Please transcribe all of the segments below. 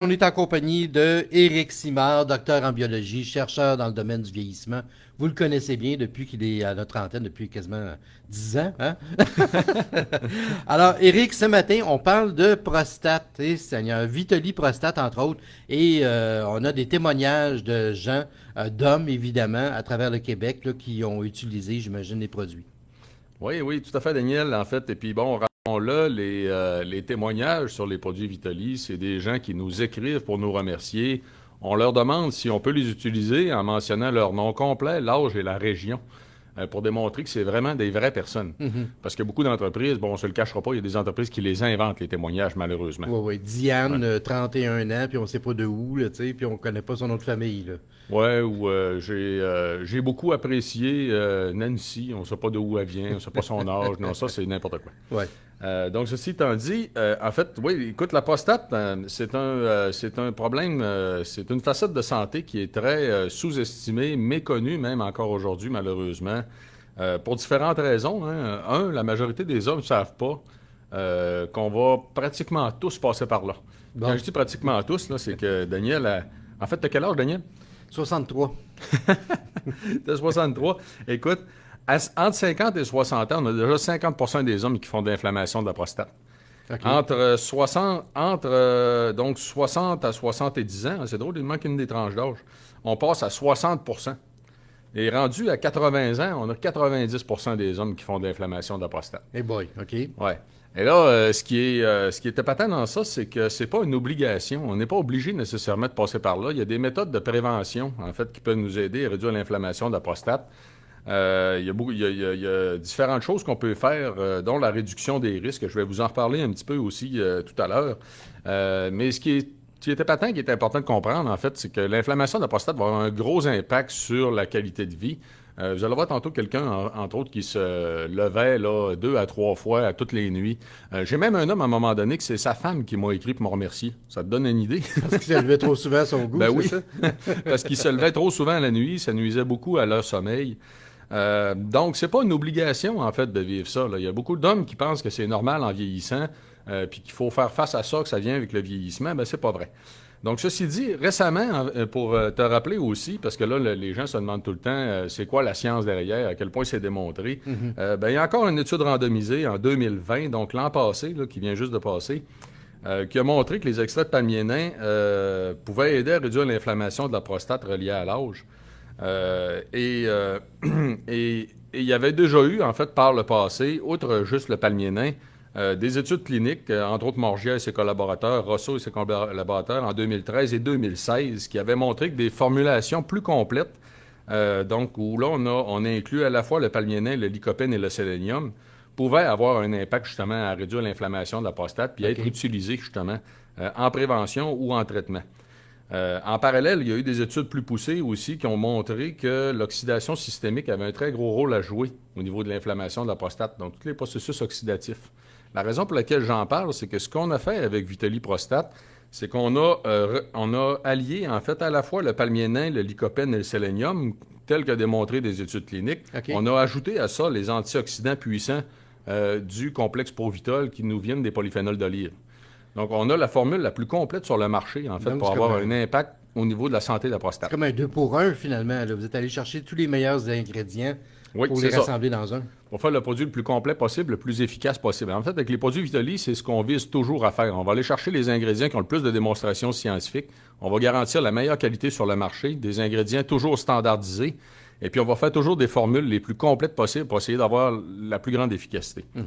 On est en compagnie de Éric Simard, docteur en biologie, chercheur dans le domaine du vieillissement. Vous le connaissez bien depuis qu'il est à notre antenne, depuis quasiment 10 ans. Hein? Alors, Éric, ce matin, on parle de prostate. Et Seigneur, Vitelli prostate, entre autres. Et on a des témoignages de gens, d'hommes évidemment, à travers le Québec, là, qui ont utilisé, j'imagine, les produits. Oui, oui, tout à fait, Daniel, en fait. Et puis bon, rappelons-le, les témoignages sur les produits Vitali, c'est des gens qui nous écrivent pour nous remercier. On leur demande si on peut les utiliser en mentionnant leur nom complet, l'âge et la région, pour démontrer que c'est vraiment des vraies personnes. Mhm. Parce que beaucoup d'entreprises, bon, on se le cachera pas, il y a des entreprises qui les inventent, les témoignages, malheureusement. Oui, oui. Ouais. Diane, 31 ans, puis on sait pas de où, là, tu sais, puis on connaît pas son autre famille, là. Ouais, ou j'ai beaucoup apprécié Nancy, on sait pas d'où elle vient, on sait pas son âge, non, ça c'est n'importe quoi. Ouais. Donc, ceci étant dit, en fait, oui, écoute, la prostate, c'est un problème, c'est une facette de santé qui est très sous-estimée, méconnue même encore aujourd'hui, malheureusement, pour différentes raisons. Hein. La majorité des hommes ne savent pas qu'on va pratiquement tous passer par là. Quand Bon. je dis pratiquement tous, là, c'est que Daniel En fait, t'as quel âge, Daniel? 63. T'as 63. Écoute, entre 50 et 60 ans, on a déjà 50% des hommes qui font de l'inflammation de la prostate. OK. Donc 60 à 70 ans, c'est drôle, il manque une des tranches d'âge, on passe à 60%. Et rendu à 80 ans, on a 90% des hommes qui font de l'inflammation de la prostate. Hey boy, OK. Ouais. Et là, ce qui est épatant dans ça, c'est que c'est pas une obligation. On n'est pas obligé nécessairement de passer par là. Il y a des méthodes de prévention, en fait, qui peuvent nous aider à réduire l'inflammation de la prostate. Il y a il y a différentes choses qu'on peut faire, dont la réduction des risques. Je vais vous en reparler un petit peu aussi tout à l'heure. Mais ce qui est épatant, qui est important de comprendre, en fait, c'est que l'inflammation de la prostate va avoir un gros impact sur la qualité de vie. Vous allez voir tantôt quelqu'un, entre autres, qui se levait là, 2 à 3 fois à toutes les nuits. J'ai même un homme à un moment donné que c'est sa femme qui m'a écrit pour me remercier. Ça te donne une idée? Parce qu'il s'est levé trop souvent à son goût, Ben c'est oui, ça? parce qu'il se levait trop souvent la nuit, ça nuisait beaucoup à leur sommeil. Donc, c'est pas une obligation, en fait, de vivre ça, là. Il y a beaucoup d'hommes qui pensent que c'est normal en vieillissant, puis qu'il faut faire face à ça, que ça vient avec le vieillissement. Ben, c'est pas vrai. Donc, ceci dit, récemment, pour te rappeler aussi, parce que là, les gens se demandent tout le temps, c'est quoi la science derrière, à quel point c'est démontré. Mhm. Ben, il y a encore une étude randomisée en 2020, donc l'an passé, là, qui vient juste de passer, qui a montré que les extraits de palmier nain pouvaient aider à réduire l'inflammation de la prostate reliée à l'âge. Euh, et euh, et il y avait déjà eu, en fait, par le passé, outre juste le palmier nain, des études cliniques, entre autres Morgia et ses collaborateurs, Rosso et ses collaborateurs en 2013 et 2016, qui avaient montré que des formulations plus complètes, donc où là on a inclus à la fois le palmier nain, le lycopène et le sélénium, pouvaient avoir un impact justement à réduire l'inflammation de la prostate, puis être OK. utilisés justement en prévention ou en traitement. En parallèle, il y a eu des études plus poussées aussi qui ont montré que l'oxydation systémique avait un très gros rôle à jouer au niveau de l'inflammation de la prostate, donc tous les processus oxydatifs. La raison pour laquelle j'en parle, c'est que ce qu'on a fait avec Vitali Prostate, c'est on a allié en fait à la fois le palmier nain, le lycopène et le sélénium, tel que démontré des études cliniques. OK. On a ajouté à ça les antioxydants puissants du complexe Provitol qui nous viennent des polyphénols d'olive. Donc, on a la formule la plus complète sur le marché, en fait, Donc, pour avoir un impact au niveau de la santé de la c'est prostate. comme un 2 pour un finalement, là. Vous êtes allé chercher tous les meilleurs ingrédients Oui, pour les c'est ça. rassembler dans un. Pour faire le produit le plus complet possible, le plus efficace possible. En fait, avec les produits Vitali, c'est ce qu'on vise toujours à faire. On va aller chercher les ingrédients qui ont le plus de démonstrations scientifiques. On va garantir la meilleure qualité sur le marché, des ingrédients toujours standardisés. Et puis, on va faire toujours des formules les plus complètes possibles pour essayer d'avoir la plus grande efficacité. Mhm.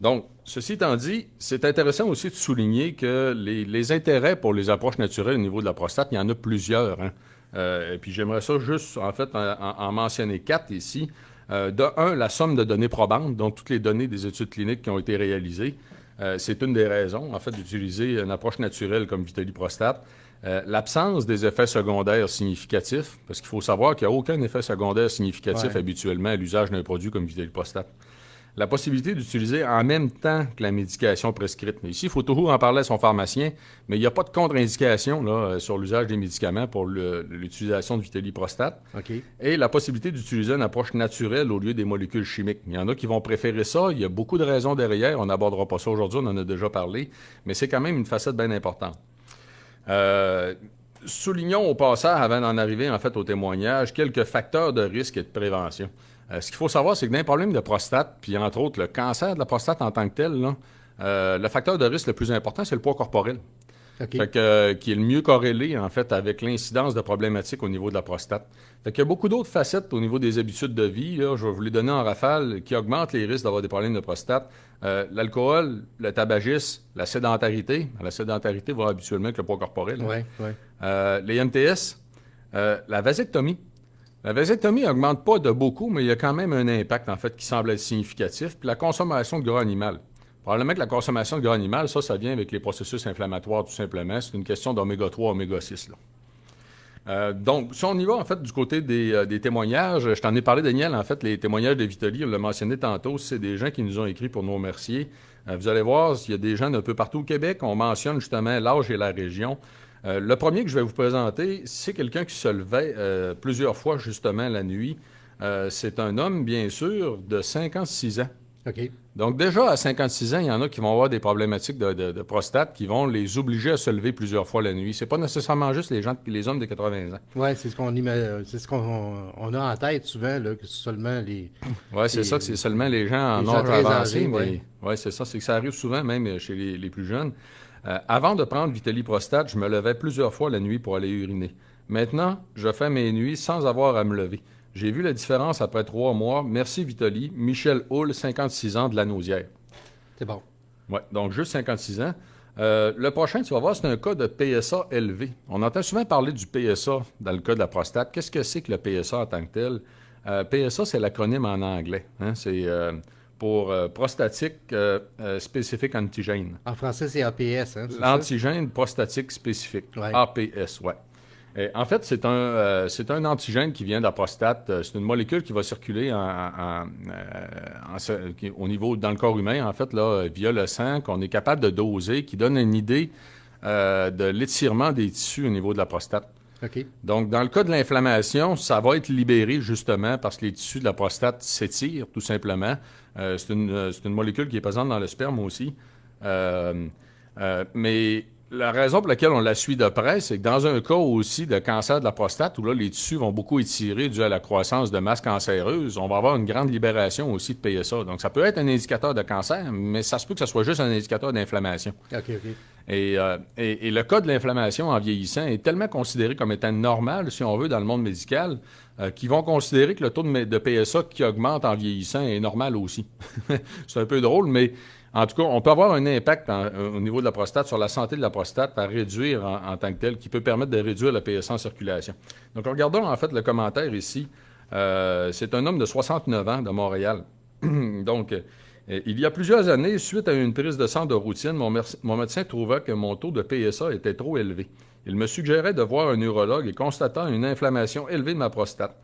Donc, ceci étant dit, c'est intéressant aussi de souligner que les intérêts pour les approches naturelles au niveau de la prostate, il y en a plusieurs. Hein. Et puis j'aimerais ça juste, en fait, en mentionner 4 ici. De un, la somme de données probantes, donc toutes les données des études cliniques qui ont été réalisées. C'est une des raisons, en fait, d'utiliser une approche naturelle comme Vitali Prostate. L'absence des effets secondaires significatifs, parce qu'il faut savoir qu'il n'y a aucun effet secondaire significatif Ouais. habituellement à l'usage d'un produit comme Vitali Prostate. La possibilité d'utiliser en même temps que la médication prescrite. Mais ici, il faut toujours en parler à son pharmacien, mais il n'y a pas de contre-indication là, sur l'usage des médicaments pour l'utilisation de Vitali Prostate. OK. Et la possibilité d'utiliser une approche naturelle au lieu des molécules chimiques. Il y en a qui vont préférer ça. Il y a beaucoup de raisons derrière. On n'abordera pas ça aujourd'hui, on en a déjà parlé, mais c'est quand même une facette bien importante. Soulignons au passage, avant d'en arriver en fait au témoignage, quelques facteurs de risque et de prévention. Ce qu'il faut savoir, c'est que dans les problèmes de prostate, puis entre autres le cancer de la prostate en tant que tel, là, le facteur de risque le plus important, c'est le poids corporel. OK. Fait que, qui est le mieux corrélé, en fait, avec l'incidence de problématiques au niveau de la prostate. Fait qu'il y a beaucoup d'autres facettes au niveau des habitudes de vie, là, je vais vous les donner en rafale, qui augmentent les risques d'avoir des problèmes de prostate. L'alcool, le tabagisme, la sédentarité. La sédentarité va habituellement avec le poids corporel. Oui, oui. Les MTS, la vasectomie. La vasectomie n'augmente pas de beaucoup, mais il y a quand même un impact, en fait, qui semble être significatif. Puis la consommation de gras animal. Probablement que la consommation de gras animal, ça vient avec les processus inflammatoires, tout simplement. C'est une question d'oméga 3, oméga 6, là. Donc, si on y va, en fait, du côté des témoignages, je t'en ai parlé, Daniel, en fait, les témoignages de Vitali, on l'a mentionné tantôt, c'est des gens qui nous ont écrit pour nous remercier. Vous allez voir, il y a des gens d'un peu partout au Québec. On mentionne justement l'âge et la région. Le premier que je vais vous présenter, c'est quelqu'un qui se levait plusieurs fois, justement, la nuit. C'est un homme, bien sûr, de 56 ans. OK. Donc, déjà, à 56 ans, il y en a qui vont avoir des problématiques de prostate qui vont les obliger à se lever plusieurs fois la nuit. C'est pas nécessairement juste les hommes de 80 ans. Oui, c'est ce qu'on a en tête souvent, là, que c'est seulement les... Oui, c'est ça, que c'est seulement les gens en âge très avancé. âgés, Mais ouais, c'est ça, c'est que ça arrive souvent, même chez les plus jeunes. Avant de prendre Vitali Prostate, je me levais plusieurs fois la nuit pour aller uriner. Maintenant, je fais mes nuits sans avoir à me lever. J'ai vu la différence après 3 mois. Merci Vitali. Michel Houle, 56 ans, de la Nausière. C'est bon. Oui, donc juste 56 ans. Le prochain, tu vas voir, c'est un cas de PSA élevé. On entend souvent parler du PSA dans le cas de la prostate. Qu'est-ce que c'est que le PSA en tant que tel? PSA, c'est l'acronyme en anglais. Hein? C'est pour prostatique spécifique antigène. En français, c'est APS, hein? L'antigène prostatique spécifique. Ouais. APS, oui. En fait, c'est un antigène qui vient de la prostate. C'est une molécule qui va circuler au niveau dans le corps humain, en fait, là, via le sang, qu'on est capable de doser, qui donne une idée de l'étirement des tissus au niveau de la prostate. OK. Donc, dans le cas de l'inflammation, ça va être libéré justement parce que les tissus de la prostate s'étirent, tout simplement. C'est une molécule qui est présente dans le sperme aussi. Mais la raison pour laquelle on la suit de près, c'est que dans un cas aussi de cancer de la prostate, où là, les tissus vont beaucoup étirer dû à la croissance de masse cancéreuse, on va avoir une grande libération aussi de PSA. Donc, ça peut être un indicateur de cancer, mais ça se peut que ça soit juste un indicateur d'inflammation. OK, OK. Et le cas de l'inflammation en vieillissant est tellement considéré comme étant normal, si on veut, dans le monde médical, qu'ils vont considérer que le taux de PSA qui augmente en vieillissant est normal aussi. C'est un peu drôle, mais en tout cas, on peut avoir un impact au niveau de la prostate, sur la santé de la prostate, à réduire en tant que tel, qui peut permettre de réduire le PSA en circulation. Donc, regardons en fait le commentaire ici. C'est un homme de 69 ans de Montréal. Donc, il y a plusieurs années, suite à une prise de sang de routine, mon médecin trouva que mon taux de PSA était trop élevé. Il me suggérait de voir un urologue et constatant une inflammation élevée de ma prostate.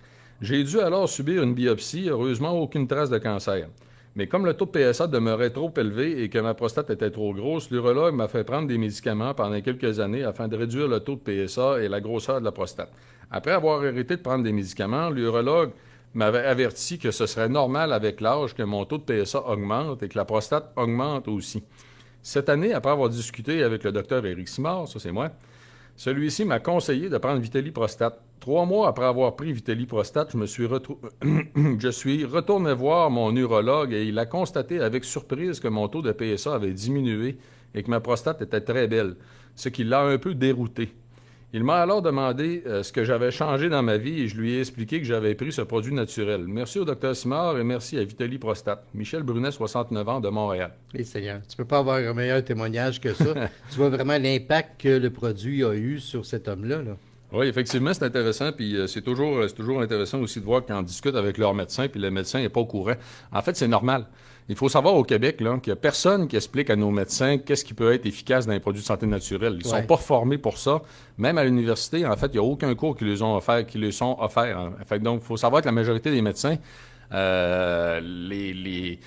J'ai dû alors subir une biopsie, heureusement aucune trace de cancer. Mais comme le taux de PSA demeurait trop élevé et que ma prostate était trop grosse, l'urologue m'a fait prendre des médicaments pendant quelques années afin de réduire le taux de PSA et la grosseur de la prostate. Après avoir arrêté de prendre des médicaments, l'urologue m'avait averti que ce serait normal avec l'âge que mon taux de PSA augmente et que la prostate augmente aussi. Cette année, après avoir discuté avec le docteur Éric Simard, ça c'est moi, celui-ci m'a conseillé de prendre Vitali Prostate. 3 mois après avoir pris Vitali Prostate, je suis retourné voir mon urologue et il a constaté avec surprise que mon taux de PSA avait diminué et que ma prostate était très belle, ce qui l'a un peu dérouté. Il m'a alors demandé ce que j'avais changé dans ma vie et je lui ai expliqué que j'avais pris ce produit naturel. Merci au Dr Simard et merci à Vitali Prostate. Michel Brunet, 69 ans, de Montréal. Et Seigneur, tu peux pas avoir un meilleur témoignage que ça. Tu vois vraiment l'impact que le produit a eu sur cet homme-là, là. Oui, effectivement, c'est intéressant. Puis c'est toujours intéressant aussi de voir quand on discute avec leur médecin, puis le médecin n'est pas au courant. En fait, c'est normal. Il faut savoir au Québec là, qu'il n'y a personne qui explique à nos médecins qu'est-ce qui peut être efficace dans les produits de santé naturelle. Ils ne sont pas formés pour ça. Même à l'université, en fait, il n'y a aucun cours qui les sont offerts. Hein. Fait, donc, il faut savoir que la majorité des médecins, les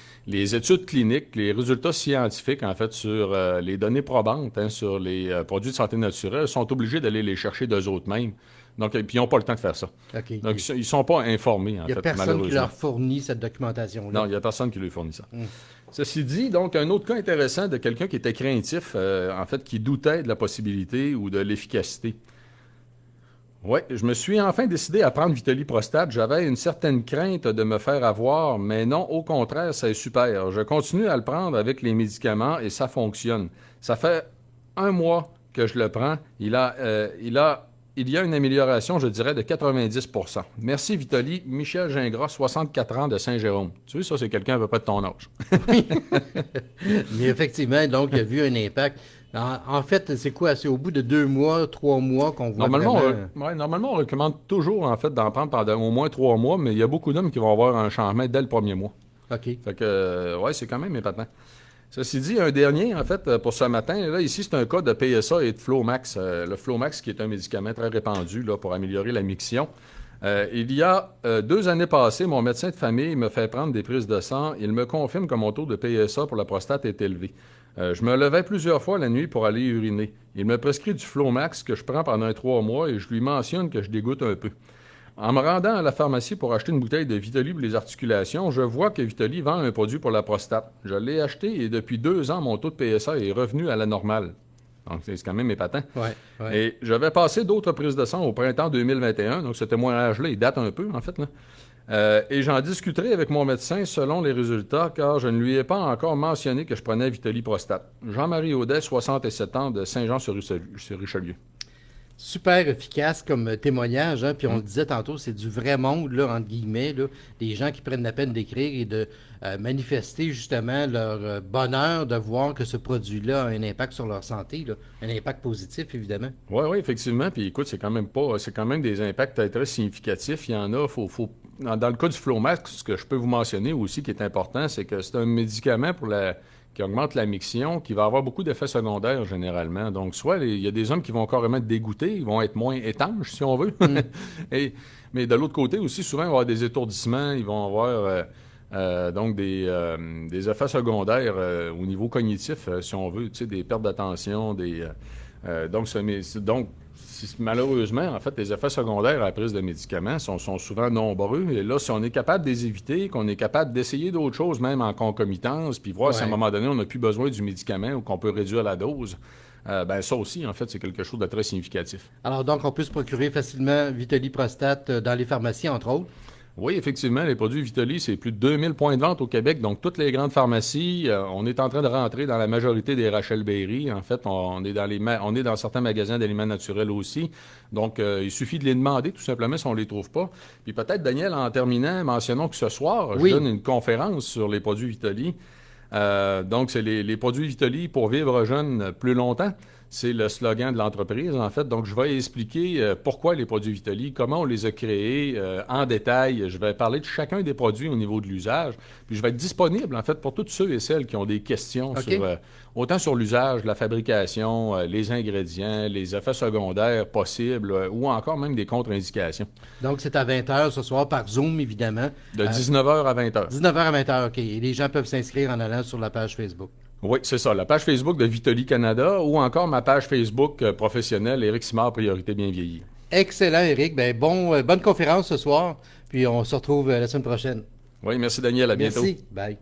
études cliniques, les résultats scientifiques, en fait, sur les données probantes, hein, sur les produits de santé naturelle, sont obligés d'aller les chercher d'eux autres mêmes. Donc, puis ils n'ont pas le temps de faire ça. Okay. Donc, ils ne sont pas informés, en fait, malheureusement. Il n'y a personne qui leur fournit cette documentation-là. Non, il n'y a personne qui lui fournit ça. Ceci dit, donc, un autre cas intéressant de quelqu'un qui était craintif, en fait, qui doutait de la possibilité ou de l'efficacité. Oui, je me suis enfin décidé à prendre Vitaly Prostate. J'avais une certaine crainte de me faire avoir, mais non, au contraire, c'est super. Je continue à le prendre avec les médicaments et ça fonctionne. Ça fait un mois que je le prends. Il y a une amélioration, je dirais, de 90%. Merci Vitaly. Michel Gingras, 64 ans de Saint-Jérôme. Tu sais, ça, c'est quelqu'un à peu près de ton âge. Mais effectivement, donc, il y a vu un impact. En fait, c'est quoi? C'est au bout de 2 mois, 3 mois qu'on voit Normalement, vraiment... normalement, on recommande toujours, en fait, d'en prendre pendant au moins 3 mois, mais il y a beaucoup d'hommes qui vont avoir un changement dès le premier mois. OK. Fait que, ouais, c'est quand même épatant. Ceci dit, un dernier, en fait, pour ce matin, là, ici, c'est un cas de PSA et de Flomax. Le Flomax, qui est un médicament très répandu là, pour améliorer la miction. Il y a 2 années passées, mon médecin de famille me fait prendre des prises de sang. Il me confirme que mon taux de PSA pour la prostate est élevé. Je me levais plusieurs fois la nuit pour aller uriner. Il me prescrit du Flomax que je prends pendant 3 mois et je lui mentionne que je dégoûte un peu. En me rendant à la pharmacie pour acheter une bouteille de Vitaly pour les articulations, je vois que Vitaly vend un produit pour la prostate. Je l'ai acheté et depuis 2 ans, mon taux de PSA est revenu à la normale. Donc, c'est quand même épatant. Ouais, ouais. Et j'avais passé d'autres prises de sang au printemps 2021, donc ce témoignage-là, il date un peu, en fait. Là. Et j'en discuterai avec mon médecin selon les résultats, car je ne lui ai pas encore mentionné que je prenais Vitaly Prostate. Jean-Marie Audet, 67 ans, de Saint-Jean-sur-Richelieu. Super efficace comme témoignage, hein? Puis on le disait tantôt, c'est du vrai monde, là, entre guillemets, là, des gens qui prennent la peine d'écrire et de manifester justement leur bonheur de voir que ce produit-là a un impact sur leur santé, là, un impact positif, évidemment. Oui, effectivement. Puis écoute, c'est quand même des impacts très significatifs. Il y en a, dans le cas du Flomax, ce que je peux vous mentionner aussi qui est important, c'est que c'est un médicament qui augmente la miction, qui va avoir beaucoup d'effets secondaires généralement. Donc, soit il y a des hommes qui vont carrément être dégoûtés, ils vont être moins étanches, si on veut. Mais de l'autre côté aussi, souvent, ils vont avoir des étourdissements, ils vont avoir donc des effets secondaires au niveau cognitif, si on veut, tu sais, des pertes d'attention, malheureusement, en fait, les effets secondaires à la prise de médicaments sont souvent nombreux. Et là, si on est capable de les éviter, qu'on est capable d'essayer d'autres choses, même en concomitance, puis voir si à un moment donné, on n'a plus besoin du médicament ou qu'on peut réduire la dose, ça aussi, en fait, c'est quelque chose de très significatif. Alors donc, on peut se procurer facilement Vitaly Prostate dans les pharmacies, entre autres. Oui, effectivement, les produits Vitaly, c'est plus de 2000 points de vente au Québec, donc toutes les grandes pharmacies. On est en train de rentrer dans la majorité des Rachel Berry. En fait, on est dans certains magasins d'aliments naturels aussi. Donc, il suffit de les demander, tout simplement, si on ne les trouve pas. Puis peut-être, Daniel, en terminant, mentionnons que ce soir, je donne une conférence sur les produits Vitaly. Donc, c'est les produits Vitaly pour vivre jeune plus longtemps. C'est le slogan de l'entreprise, en fait. Donc, je vais expliquer pourquoi les produits Vitaly, comment on les a créés en détail. Je vais parler de chacun des produits au niveau de l'usage. Puis, je vais être disponible, en fait, pour tous ceux et celles qui ont des questions autant sur l'usage, la fabrication, les ingrédients, les effets secondaires possibles ou encore même des contre-indications. Donc, c'est à 20h ce soir par Zoom, évidemment. De 19h à 20h. 19h à 20h, OK. Et les gens peuvent s'inscrire en allant sur la page Facebook. Oui, c'est ça. La page Facebook de Vitaly Canada ou encore ma page Facebook professionnelle, Éric Simard, Priorité Bien Vieillir. Excellent, Éric. Bonne conférence ce soir. Puis on se retrouve la semaine prochaine. Oui, merci Daniel. À bientôt. Merci. Bye.